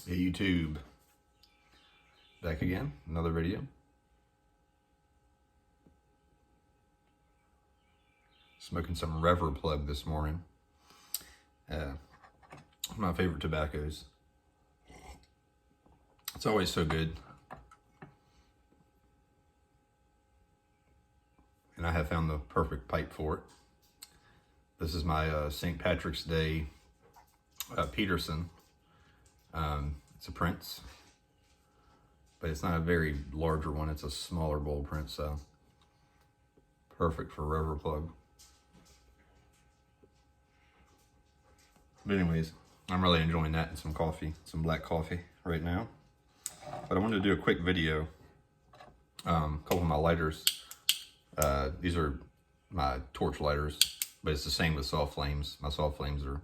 Hey YouTube, back again, another video. Smoking some Rever plug this morning. My favorite tobaccos. It's always so good. And I have found the perfect pipe for it. This is my St. Patrick's Day Peterson. It's a Prince, but it's not a very larger one. It's a smaller bowl Prince, so perfect for Rever plug. But anyways, I'm really enjoying that and some coffee, some black coffee right now. But I wanted to do a quick video. A couple of my lighters. These are my torch lighters, but it's the same with soft flames. My soft flames are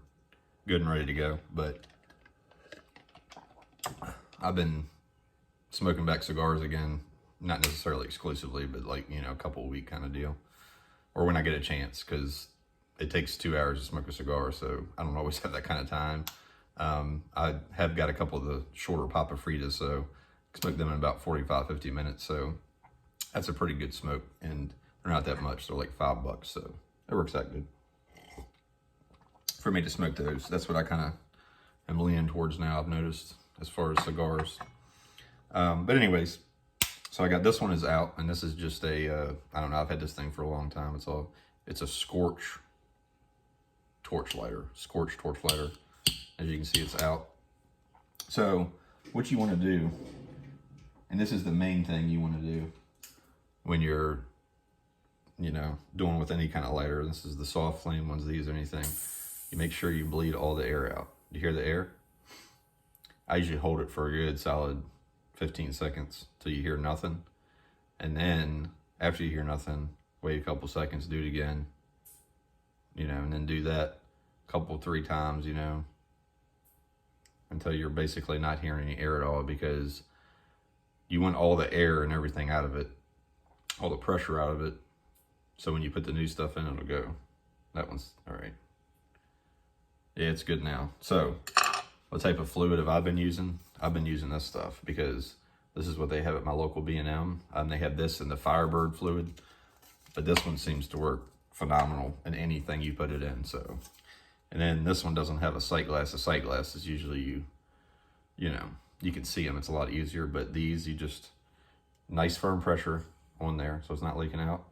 good and ready to go, but I've been smoking back cigars again, not necessarily exclusively, but like, you know, a couple of week kind of deal, or when I get a chance, because it takes 2 hours to smoke a cigar, so I don't always have that kind of time. I have got a couple of the shorter Papa Fritas, so I smoke them in about 45-50 minutes, so that's a pretty good smoke, and they're not that much. They're like $5, so it works out good for me to smoke those. That's what I kind of am leaning towards now, I've noticed, as far as cigars. But anyways, so I got this one is out, and this is just a, I don't know, I've had this thing for a long time. It's a Scorch torch lighter, Scorch torch lighter. As you can see, it's out. So what you want to do, and this is the main thing you want to do when you're, you know, doing with any kind of lighter, this is the soft flame ones, these or anything, you make sure you bleed all the air out. You hear the air? I usually hold it for a good solid 15 seconds till you hear nothing. And then after you hear nothing, wait a couple seconds, do it again, you know, and then do that a couple, 3 times, you know, until you're basically not hearing any air at all, because you want all the air and everything out of it, all the pressure out of it. So when you put the new stuff in, it'll go. That one's all right. Yeah, it's good now. So what type of fluid have I been using? I've been using this stuff because this is what they have at my local B&M. They have this in the Firebird fluid, but this one seems to work phenomenal in anything you put it in. So, and then this one doesn't have a sight glass. A sight glass is usually you know, you can see them. It's a lot easier, but these, you just, nice firm pressure on there so it's not leaking out.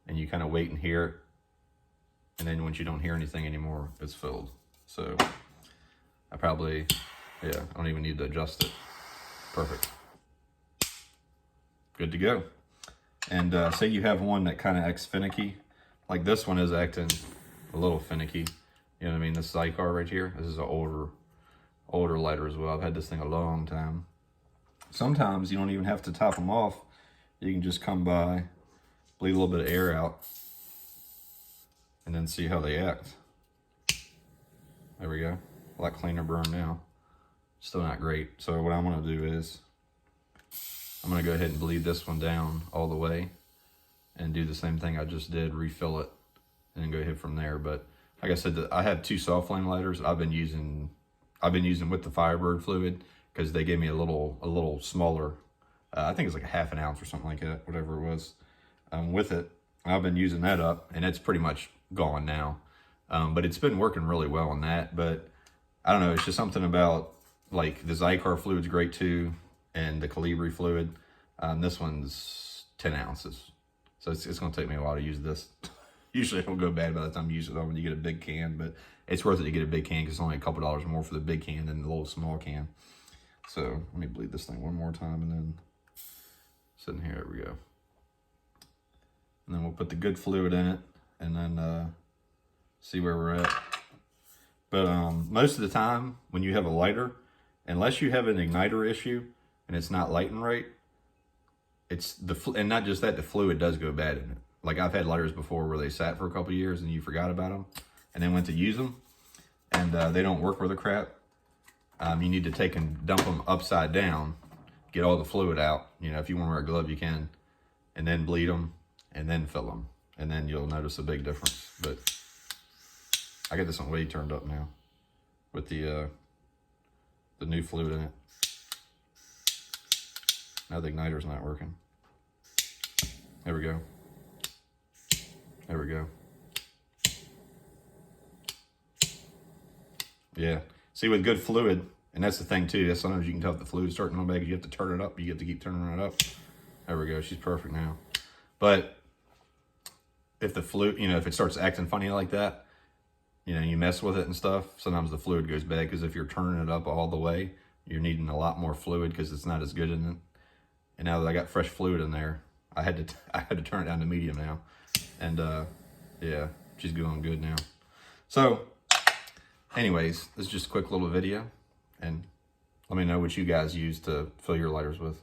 And you kind of wait and hear it. And then once you don't hear anything anymore, it's filled. So I probably, yeah, I don't even need to adjust it. Perfect. Good to go. And say you have one that kind of acts finicky. Like this one is acting a little finicky. You know what I mean? This Zycar right here, this is an older lighter as well. I've had this thing a long time. Sometimes you don't even have to top them off. You can just come by, bleed a little bit of air out, and then see how they act. There we go. A lot cleaner burn now. Still not great. So what I'm gonna do is, I'm gonna go ahead and bleed this one down all the way and do the same thing I just did, refill it, and then go ahead from there. But like I said, I have 2 soft flame lighters. I've been using with the Firebird fluid, because they gave me a little smaller, I think it's like a ½ an ounce or something like that, whatever it was, with it. I've been using that up, and it's pretty much gone now. But it's been working really well on that. But I don't know, it's just something about, like, the Zycar fluid's great too, and the Calibri fluid. This one's 10 ounces. So it's gonna take me a while to use this. Usually it'll go bad by the time you use it when you get a big can, but it's worth it to get a big can because it's only a couple dollars more for the big can than the little small can. So let me bleed this thing one more time, and then sitting here, there we go. And then we'll put the good fluid in it, and then see where we're at. But most of the time when you have a lighter, unless you have an igniter issue and it's not lighting right, it's and not just that, the fluid does go bad in it. Like, I've had lighters before where they sat for a couple of years and you forgot about them, and then went to use them, and they don't work worth a crap. You need to take and dump them upside down, get all the fluid out. You know, if you want to wear a glove, you can, and then bleed them, and then fill them, and then you'll notice a big difference. But I got this one way turned up now with the the new fluid in it. Now the igniter's not working. There we go. There we go. Yeah. See, with good fluid, and that's the thing too, that's sometimes you can tell if the fluid's starting to come back, you have to turn it up, you have to keep turning it up. There we go, she's perfect now. But if the fluid, you know, if it starts acting funny like that, you know, you mess with it and stuff, sometimes the fluid goes bad, because if you're turning it up all the way, you're needing a lot more fluid because it's not as good in it. And now that I got fresh fluid in there, I had to turn it down to medium now. And yeah, she's going good now. So anyways, this is just a quick little video, and let me know what you guys use to fill your lighters with.